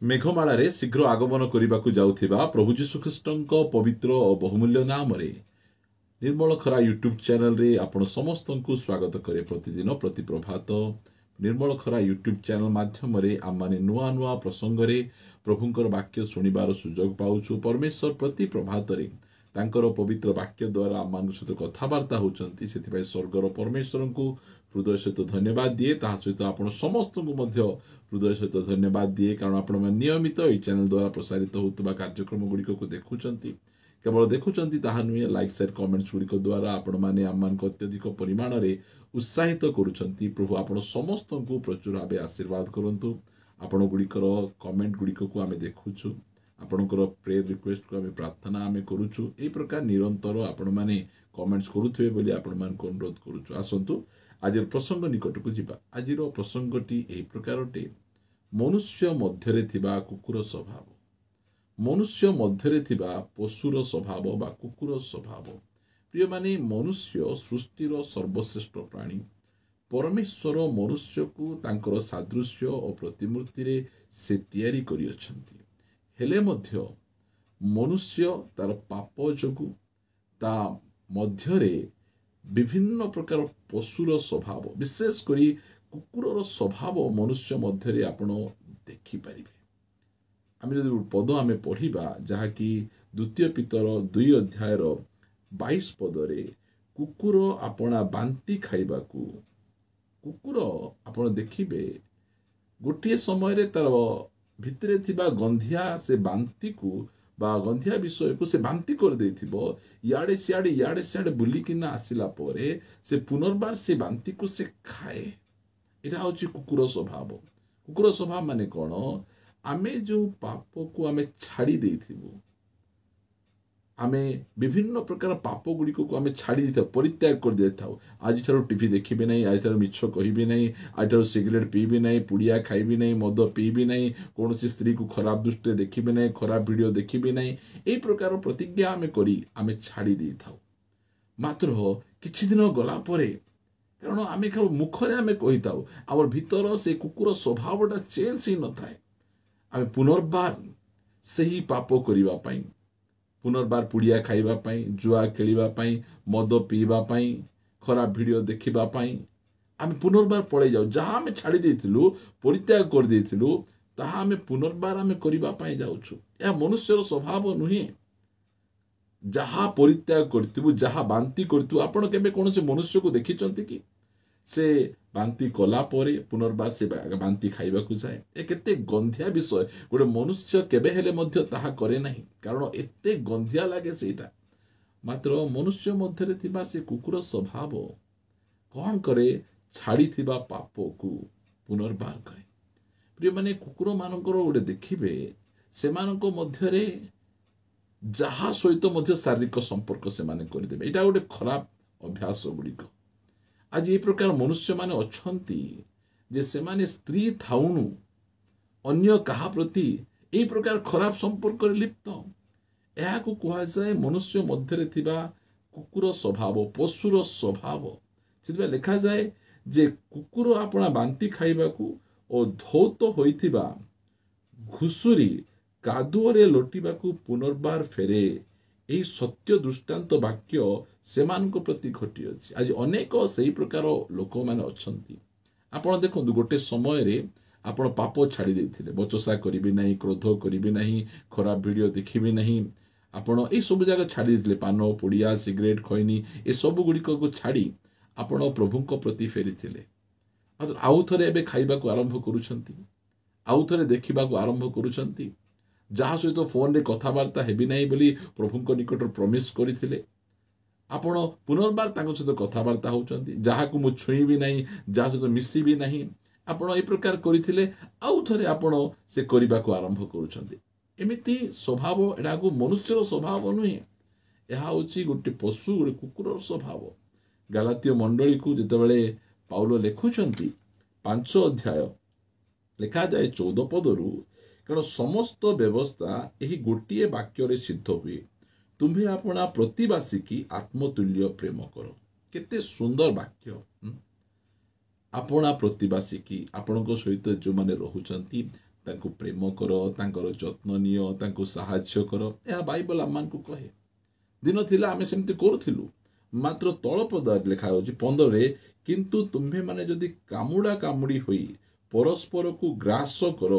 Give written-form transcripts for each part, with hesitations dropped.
मेघमाଳାରେ शीघ्र आगमन କରିବାକୁ ଯାଉଥିବା ପ୍ରଭୁ ଯୀଶୁଖ୍ରୀଷ୍ଟଙ୍କ ପବିତ୍ର ଓ ବହୁମୂଲ୍ୟ ନାମରେ ନିର୍ମଳ ଖରା ୟୁଟ୍ୟୁବ୍ ଚ୍ୟାନେଲରେ ଆପଣ ସମସ୍ତଙ୍କୁ ସ୍ୱାଗତ କରେ। ପ୍ରତିଦିନ ପ୍ରତି ପ୍ରଭାତ ନିର୍ମଳ ଖରା ୟୁଟ୍ୟୁବ୍ ଚ୍ୟାନେଲ ମାଧ୍ୟମରେ ଆମମାନେ ନୂଆ ନୂଆ ପ୍ରସଙ୍ଗରେ ପ୍ରଭୁଙ୍କର ବାକ୍ୟ ଶୁଣିବାର ସୁଯୋଗ ପାଉଛୁ। ପରମେଶ୍ୱର ପ୍ରତି ପ୍ରଭାତରେ ତାଙ୍କର ପବିତ୍ର ବାକ୍ୟ ଦ୍ୱାରା ଆମମାନଙ୍କ ସହିତ କଥାବାର୍ତ୍ତା ହେଉଛନ୍ତି। ସେଥିପାଇଁ ସ୍ୱର୍ଗର ପରମେଶ୍ୱରଙ୍କୁ ହୃଦୟ ସହିତ ଧନ୍ୟବାଦ ଦିଏ। ତାହା ସହିତ ଆପଣ ସମସ୍ତଙ୍କୁ ମଧ୍ୟ ହୃଦୟ ସହିତ ଧନ୍ୟବାଦ ଦିଏ, କାରଣ ଆପଣମାନେ ନିୟମିତ ଏହି ଚ୍ୟାନେଲ ଦ୍ୱାରା ପ୍ରସାରିତ ହେଉଥିବା କାର୍ଯ୍ୟକ୍ରମ ଗୁଡ଼ିକକୁ ଦେଖୁଛନ୍ତି। କେବଳ ଦେଖୁଛନ୍ତି ତାହା ନୁହେଁ, ଲାଇକ୍ ସେୟାର କମେଣ୍ଟସ୍ ଗୁଡ଼ିକ ଦ୍ୱାରା ଆପଣମାନେ ଆମମାନଙ୍କୁ ଅତ୍ୟଧିକ ପରିମାଣରେ ଉତ୍ସାହିତ କରୁଛନ୍ତି। ପ୍ରଭୁ ଆପଣ ସମସ୍ତଙ୍କୁ ପ୍ରଚୁର ଭାବେ ଆଶୀର୍ବାଦ କରନ୍ତୁ। ଆପଣ ଗୁଡ଼ିକର କମେଣ୍ଟ ଗୁଡ଼ିକକୁ ଆମେ ଦେଖୁଛୁ, ଆପଣଙ୍କର ପ୍ରେୟର ରିକ୍ୱେଷ୍ଟକୁ ଆମେ ପ୍ରାର୍ଥନା ଆମେ କରୁଛୁ। ଏହି ପ୍ରକାର ନିରନ୍ତର ଆପଣମାନେ କମେଣ୍ଟସ୍ କରୁଥିବେ ବୋଲି ଆପଣମାନଙ୍କୁ ଅନୁରୋଧ କରୁଛୁ। ଆସନ୍ତୁ ଆଜିର ପ୍ରସଙ୍ଗ ନିକଟକୁ ଯିବା। ଆଜିର ପ୍ରସଙ୍ଗଟି ଏହି ପ୍ରକାର ଅଟେ, ମନୁଷ୍ୟ ମଧ୍ୟରେ ଥିବା କୁକୁର ସ୍ୱଭାବ। ମନୁଷ୍ୟ ମଧ୍ୟରେ ଥିବା ପଶୁର ସ୍ୱଭାବ ବା କୁକୁର ସ୍ୱଭାବ। ପ୍ରିୟମାନେ, ମନୁଷ୍ୟ ସୃଷ୍ଟିର ସର୍ବଶ୍ରେଷ୍ଠ ପ୍ରାଣୀ। ପରମେଶ୍ୱର ମନୁଷ୍ୟକୁ ତାଙ୍କର ସାଦୃଶ୍ୟ ଓ ପ୍ରତିମୂର୍ତ୍ତିରେ ସେ ତିଆରି କରିଅଛନ୍ତି। ହେଲେ ମଧ୍ୟ ମନୁଷ୍ୟ ତାର ପାପ ଯୋଗୁଁ ତା ମଧ୍ୟରେ ବିଭିନ୍ନ ପ୍ରକାର ପଶୁର ସ୍ୱଭାବ, ବିଶେଷ କରି କୁକୁରର ସ୍ୱଭାବ ମନୁଷ୍ୟ ମଧ୍ୟରେ ଆପଣ ଦେଖିପାରିବେ। ଆମେ ଯଦି ପଦ ଆମେ ପଢ଼ିବା, ଯାହାକି ଦ୍ୱିତୀୟ ପିତର 2 ଅଧ୍ୟାୟର 22 ପଦରେ, କୁକୁର ଆପଣା ବାନ୍ତି ଖାଇବାକୁ, କୁକୁର ଆପଣ ଦେଖିବେ ଗୋଟିଏ ସମୟରେ ତାର ଭିତରେ ଥିବା ଗନ୍ଧିଆ ସେ ବାନ୍ତିକୁ ବା ଗନ୍ଧିଆ ବିଷୟକୁ ସେ ବାନ୍ତି କରିଦେଇଥିବ। ଇଆଡ଼େ ସିଆଡ଼େ ବୁଲିକିନା ଆସିଲା ପରେ ସେ ପୁନର୍ବାର ସେ ବାନ୍ତିକୁ ସେ ଖାଏ। ଏଇଟା ହେଉଛି କୁକୁର ସ୍ୱଭାବ। କୁକୁର ସ୍ୱଭାବ ମାନେ କ'ଣ? ଆମେ ଯେଉଁ ପାପକୁ ଆମେ ଛାଡ଼ି ଦେଇଥିବୁ, ଆମେ ବିଭିନ୍ନ ପ୍ରକାର ପାପ ଗୁଡ଼ିକକୁ ଆମେ ଛାଡ଼ି ଦେଇଥାଉ, ପରିତ୍ୟାଗ କରିଦେଇଥାଉ। ଆଜିଠାରୁ ଟିଭି ଦେଖିବି ନାହିଁ, ଆଜିଠାରୁ ମିଛ କହିବି ନାହିଁ, ଆଜିଠାରୁ ସିଗାରେଟ୍ ପିଇବି ନାହିଁ, ପୁଡ଼ିଆ ଖାଇବି ନାହିଁ, ମଦ ପିଇବି ନାହିଁ, କୌଣସି ସ୍ତ୍ରୀକୁ ଖରାପ ଦୃଷ୍ଟିରେ ଦେଖିବି ନାହିଁ, ଖରାପ ଭିଡ଼ିଓ ଦେଖିବି ନାହିଁ। ଏହି ପ୍ରକାର ପ୍ରତିଜ୍ଞା ଆମେ କରି ଆମେ ଛାଡ଼ି ଦେଇଥାଉ। ମାତ୍ର କିଛି ଦିନ ଗଲା ପରେ, କାରଣ ଆମେ କେବଳ ମୁଖରେ ଆମେ କହିଥାଉ, ଆମର ଭିତର ସେ କୁକୁର ସ୍ୱଭାବଟା ଚେଞ୍ଜ ହେଇନଥାଏ। ଆମେ ପୁନର୍ବାର ସେହି ପାପ କରିବା ପାଇଁ, ପୁନର୍ବାର ପୁଡ଼ିଆ ଖାଇବା ପାଇଁ, ଜୁଆ ଖେଳିବା ପାଇଁ, ମଦ ପିଇବା ପାଇଁ, ଖରାପ ଭିଡ଼ିଓ ଦେଖିବା ପାଇଁ ଆମେ ପୁନର୍ବାର ପଳେଇ ଯାଉ। ଯାହା ଆମେ ଛାଡ଼ି ଦେଇଥିଲୁ, ପରିତ୍ୟାଗ କରିଦେଇଥିଲୁ, ତାହା ଆମେ ପୁନର୍ବାର ଆମେ କରିବା ପାଇଁ ଯାଉଛୁ। ଏହା ମନୁଷ୍ୟର ସ୍ୱଭାବ ନୁହେଁ। ଯାହା ପରିତ୍ୟାଗ କରିଥିବୁ, ଯାହା ବାନ୍ତି କରିଥିବୁ, ଆପଣ କେବେ କୌଣସି ମନୁଷ୍ୟକୁ ଦେଖିଛନ୍ତି କି ସେ ବାନ୍ତି କଲା ପରେ ପୁନର୍ବାର ସେ ବାନ୍ତି ଖାଇବାକୁ ଯାଏ? ଏ କେତେ ଗନ୍ଧିଆ ବିଷୟ। ଗୋଟେ ମନୁଷ୍ୟ କେବେ ହେଲେ ମଧ୍ୟ ତାହା କରେ ନାହିଁ, କାରଣ ଏତେ ଗନ୍ଧିଆ ଲାଗେ ସେଇଟା। ମାତ୍ର ମନୁଷ୍ୟ ମଧ୍ୟରେ ଥିବା ସେ କୁକୁର ସ୍ୱଭାବ କ'ଣ କରେ? ଛାଡ଼ିଥିବା ପାପକୁ ପୁନର୍ବାର କରେ। ପ୍ରିୟମାନେ, କୁକୁରମାନଙ୍କର ଗୋଟେ ଦେଖିବେ, ସେମାନଙ୍କ ମଧ୍ୟରେ ଯାହା ସହିତ ମଧ୍ୟ ଶାରୀରିକ ସମ୍ପର୍କ ସେମାନେ କରିଦେବେ। ଏଇଟା ଗୋଟେ ଖରାପ ଅଭ୍ୟାସ ଗୁଡ଼ିକ। ଆଜି ଏ ପ୍ରକାର ମନୁଷ୍ୟମାନେ ଅଛନ୍ତି ଯେ ସେମାନେ ସ୍ତ୍ରୀ ଥାଉଣୁ ଅନ୍ୟ କାହା ପ୍ରତି ଏହି ପ୍ରକାର ଖରାପ ସମ୍ପର୍କରେ ଲିପ୍ତ। ଏହାକୁ କୁହାଯାଏ ମନୁଷ୍ୟ ମଧ୍ୟରେ ଥିବା କୁକୁର ସ୍ୱଭାବ, ପଶୁର ସ୍ୱଭାବ। ସେଥିପାଇଁ ଲେଖାଯାଏ ଯେ କୁକୁର ଆପଣା ବାନ୍ତି ଖାଇବାକୁ ଓ ଧୌତ ହୋଇଥିବା ଘୁଷୁରି କାଦୁଅରେ ଲୋଟିବାକୁ ପୁନର୍ବାର ଫେରେ। ଏହି ସତ୍ୟ ଦୃଷ୍ଟାନ୍ତ ବାକ୍ୟ ସେମାନଙ୍କ ପ୍ରତି ଘଟିଅଛି। ଆଜି ଅନେକ ସେହି ପ୍ରକାର ଲୋକମାନେ ଅଛନ୍ତି। ଆପଣ ଦେଖନ୍ତୁ, ଗୋଟେ ସମୟରେ ଆପଣ ପାପ ଛାଡ଼ି ଦେଇଥିଲେ, ବଚସା କରିବି ନାହିଁ, କ୍ରୋଧ କରିବି ନାହିଁ, ଖରାପ ଭିଡ଼ିଓ ଦେଖିବି ନାହିଁ, ଆପଣ ଏଇସବୁ ଜାଗା ଛାଡ଼ି ଦେଇଥିଲେ। ପାନ, ପୁଡ଼ିଆ, ସିଗାରେଟ୍, ଖଇନି ଏସବୁ ଗୁଡ଼ିକକୁ ଛାଡ଼ି ଆପଣ ପ୍ରଭୁଙ୍କ ପ୍ରତି ଫେରିଥିଲେ। ମାତ୍ର ଆଉ ଥରେ ଏବେ ଖାଇବାକୁ ଆରମ୍ଭ କରୁଛନ୍ତି, ଆଉ ଥରେ ଦେଖିବାକୁ ଆରମ୍ଭ କରୁଛନ୍ତି। ଯାହା ସହିତ ଫୋନରେ କଥାବାର୍ତ୍ତା ହେବି ନାହିଁ ବୋଲି ପ୍ରଭୁଙ୍କ ନିକଟରେ ପ୍ରମିସ୍ କରିଥିଲେ, ଆପଣ ପୁନର୍ବାର ତାଙ୍କ ସହିତ କଥାବାର୍ତ୍ତା ହେଉଛନ୍ତି। ଯାହାକୁ ମୁଁ ଛୁଇଁବି ନାହିଁ, ଯାହା ସହିତ ମିଶିବି ନାହିଁ, ଆପଣ ଏ ପ୍ରକାର କରିଥିଲେ, ଆଉ ଥରେ ଆପଣ ସେ କରିବାକୁ ଆରମ୍ଭ କରୁଛନ୍ତି। ଏମିତି ସ୍ୱଭାବ, ଏଟାକୁ ମନୁଷ୍ୟର ସ୍ୱଭାବ ନୁହେଁ। ଏହା ହେଉଛି ଗୋଟେ ପଶୁ, ଗୋଟେ କୁକୁରର ସ୍ୱଭାବ। ଗାଲାତୀୟ ମଣ୍ଡଳୀକୁ ଯେତେବେଳେ ପାଉଲ ଲେଖୁଛନ୍ତି 5 ଅଧ୍ୟାୟ ଲେଖାଯାଏ 14 ପଦରୁ, କାରଣ ସମସ୍ତ ବ୍ୟବସ୍ଥା ଏହି ଗୋଟିଏ ବାକ୍ୟରେ ସିଦ୍ଧ ହୁଏ, ତୁମ୍ଭେ ଆପଣା ପ୍ରତିବାସୀ କି ଆତ୍ମତୁଲ୍ୟ ପ୍ରେମ କର। କେତେ ସୁନ୍ଦର ବାକ୍ୟ। ଆପଣା ପ୍ରତିବାସୀ କି, ଆପଣଙ୍କ ସହିତ ଯେଉଁମାନେ ରହୁଛନ୍ତି तांको प्रेम कर, तांकर जत्न नियो, तांको साहाय्य कर। यह बाइबल आममानकु कहे। दिन थिला आमे सेमति करूथिलु, मात्र तळ पद लिखा होछि 15 रे, किंतु तुम्हे माने जदि कामुडा कामुडी होई परस्पर को ग्रास कर,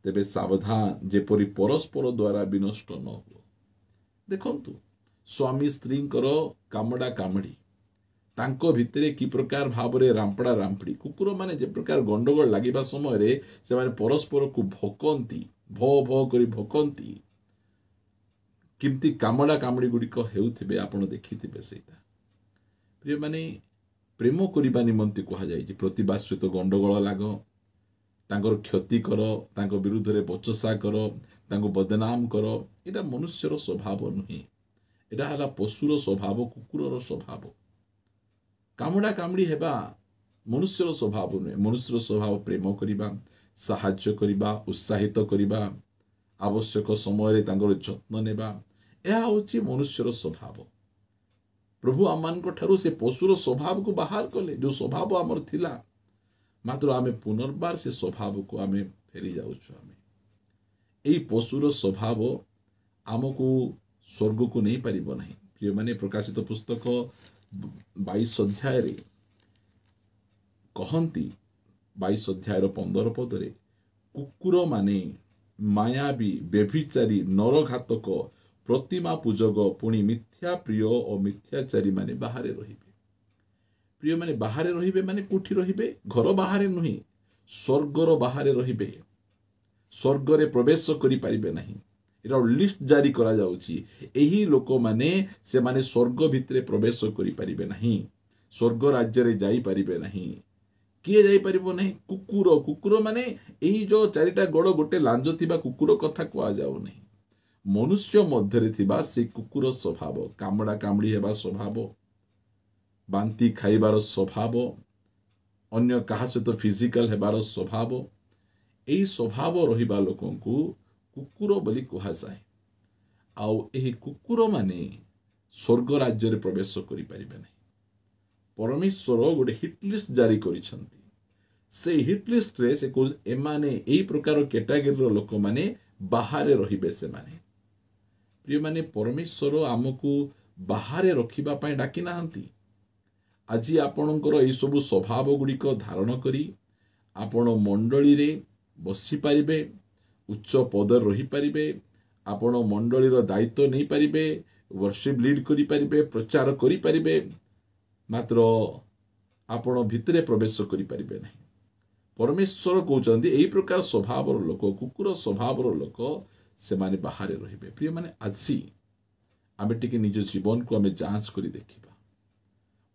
तेबे सावधान जेपरि परस्पर द्वारा विनष्ट न हो। देखंतु स्वामी स्त्री कामुडा कामुडी तांको भितरे कि प्रकार भावरे रामपड़ा रामपड़ी कुकुर माने जे प्रकार गंडगोल लागिबा समय रे से माने परस्पर को भोकंती, भो भो करी भोकंती, किमती कामड़ा कामड़ी गुड़िक हेउथिबे आपण देखिथिबे। सेटा प्रिय माने प्रेम करिबा निमंते कहा जाय जे प्रतिबाद सहित गंडगोल लाग, तांकर क्षति कर, तांको विरुद्ध रे बचसा कर, तांको बदनाम कर। एटा मनुष्यर स्वभाव नुहे, एटा हला पशुर स्वभाव, कुकुरर स्वभाव। कामुडा कामुडी हेबा मनुष्यर स्वभाव नुहे। मनुष्यर स्वभाव प्रेम करिबा, साहाय्य करिबा, उत्साहित करिबा, आवश्यक समय रे तांकर जत्न नेबा, यह होछि मनुष्यर स्वभाव। प्रभु आमानक ठारू से पशुर स्वभाव को बाहर कले, जो स्वभाव आमर थिला, मात्र आमे पुनर्बार से स्वभाव को आमे फेरी जाउछु। आमे एई पशुर स्वभाव आमको स्वर्ग को नहीं पारिबो नहीं। प्रिय माने प्रकाशित पुस्तक 22 अध्याय रे कहंती, 22 अध्याय 15 पदरे, कुकुर माने मायावी, व्यभिचारी, नरघातक, प्रतिमा पूजक, पुणी मिथ्या प्रिय और मिथ्याचारी माने बाहरे रहिबे। प्रिय माने बाहरे रहिबे माने कोठी रहिबे? घर बाहरे नुहे, स्वर्गर बाहरे रहिबे। स्वर्ग रे प्रवेश करि पारिबे नहीं। एटा लिस्ट जारी करा जाउची। एही लोक माने से माने स्वर्ग भितरे प्रवेश करि पारिबे नहीं, स्वर्ग राज्य रे जाई पारिबे नहीं। किए जाई पारिबो नहीं? कुकुर। कुकुर माने एही जो चारिटा गड़ गोटे लांज थिबा कुकुर कथा कुआ जाउ नहीं। मनुष्य मध्यरे थिबा से कुकुर स्वभाव, कामड़ा कामड़ी हेबा स्वभाव, बांती खाइबार स्वभाव, अन्य काहा सहित फिजिकल हेबार स्वभाव, एही स्वभाव रहिबा लोकंकु कुकुर बोली कुहा जाए। आउ एही कुकुर माने स्वर्ग राज्य रे प्रवेश करि पारिबे नहीं। परमेश्वर गोटे हिट लिस्ट जारी करिसंती। से हिट लिस्ट रे से को एमाने एही प्रकार कैटेगरी रो लोक माने बाहरे रहिबे। से माने प्रिय माने परमेश्वर आमको बाहरे रखिबा पय डाकी नाहंती। आज आपणकर एई सब स्वभाव गुड़िक धारण करी आपण मंडली रे बसी पारिबे, उच्च पद रही पारिबे, आपण मंडलीर दायित्व नहीं पारिबे, वर्शिप लीड करि पारिबे, प्रचार करि पारिबे, मात्र आपण भितरे प्रवेश करि पारिबे नहीं। परमेश्वर कहउचंदी एई प्रकार स्वभावर लोक, कुकुर स्वभावर लोक से माने बाहरे रहिबे। प्रिय माने आजी आमे टिके निज जीवन को आमे जांच करि देखिबा,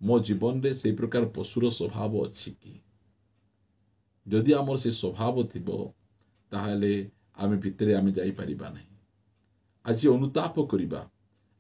मो जीवन रे से प्रकार पशुर स्वभाव अछि कि? जदि आमर से स्वभाव थिबो ताहाले आमे भितरे आमे जाई परिबा नहीं। आज अनुताप करिबा,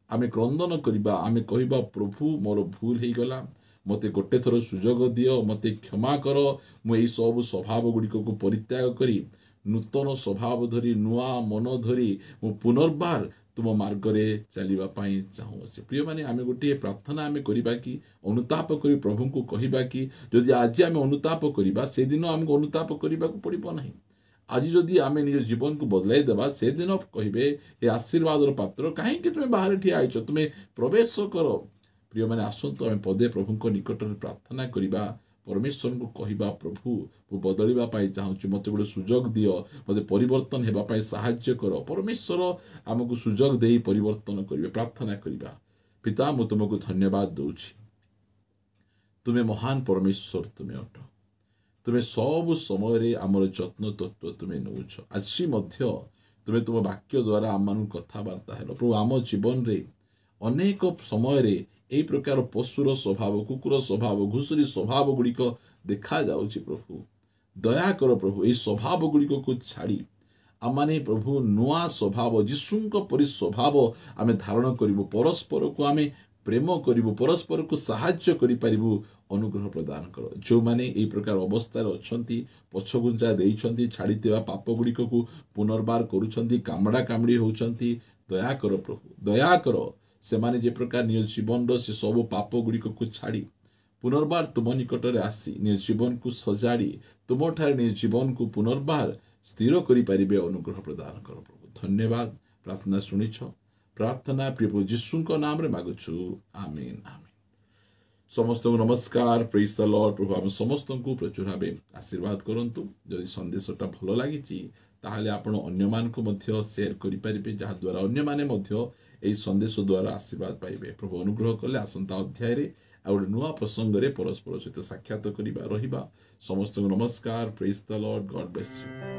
आमे क्रंदन करिबा, आमे कहिबा प्रभु मोर भूल हेई गला, मते गोटे थर सुजोग दियो, मते क्षमा कर, मु एई सब स्वभाव गुड़िक को परित्याग करी नूतन स्वभाव धरी, नुआ मन धरी मु पुनर्बार तुम मार्ग रे चलिबा पई चाहूछि। प्रिय माने आमे गोटे प्रार्थना आमे करिबा कि अनुताप करी प्रभु को कहिबा कि जदि आज आमे अनुताप करिबा से दिन हमको अनुताप करिबा को पड़िबो नहीं। आज जदि आमे निज जीवन को बदलाई देबा से दिन कहिबे हे आशीर्वादर पात्र काहे कि तुमे बाहर ठिया आइछ, तुमे प्रवेश करो। प्रिय माने आसंतो आमे पदे प्रभु को निकट रे प्रार्थना करिबा, परमेश्वर को कहिबा प्रभु मु बदलिबा पाई चाहूछि, मते गोटे सुजोग दियो, मते परिवर्तन हेबा पाई सहाय्य करो। परमेश्वर हमकु सुजोग देई परिवर्तन करिवे। प्रार्थना करिबा, पिता मु तुमको धन्यवाद दउछि, तुमे महान परमेश्वर तुमे अट, तुमे सब समय रे हमर जत्न तत्व तुमे नउछ। आज मध्य तुमे तुम वाक्य द्वारा आम कथबार्ता हेलो प्रभु। आम जीवन रे अनेक समय रे एई प्रकार पशुर स्वभाव, कुकुर स्वभाव, घुसुरी स्वभाव गुड़िक देखा जाउछि। प्रभु दया कर प्रभु, एई स्वभाव गुड़िक को छाड़ी आमाने प्रभु नुआ स्वभाव, जीशुंक परि स्वभाव आमे धारण करिबो, परस्पर को आमे प्रेम करिबो, परस्पर को साहाय्य करि परिबो। अनुग्रह प्रदान कर। जो माने एई प्रकार अवस्था रे अछंती, पछगुंजा देइछंती, छाड़ीतेबा पाप गुड़िक को पुनर्बार करूछंती, कामड़ा कामड़ी होउछंती, दया कर प्रभु, दया कर। से माने जे प्रकार निज जीवन रो से सब पाप गुड़िक को छाड़ी पुनर्बार तुम निकट रे आसी निज जीवन को सजाड़ी तुम ठारे निज जीवन को पुनर्बार स्थिर करिपारिबे अनुग्रह प्रदान कर प्रभु। धन्यवाद। प्रार्थना शुणिछ। प्रार्थना प्रिय प्रभु यीशुଙ୍କ नामରେ मागुछु। आमीन आमीन। समस्त नमस्कार। Praise the Lord. प्रभु हम समस्त को प्रचुर भावे आशीर्वाद करंतु। जदि संदेशटा भल लागिछि ताहले आपण अन्य मान को मध्य शेयर करि परिबे, जहा द्वारा अन्य माने मध्य एई संदेश द्वारा आशीर्वाद पाइबे। प्रभु अनुग्रह कले आसंता अध्याय रे आ गोटे नुआ प्रसंग रे परस्पर सहित साक्षात करिबा रहिबा। समस्त नमस्कार। Praise the Lord. God bless you.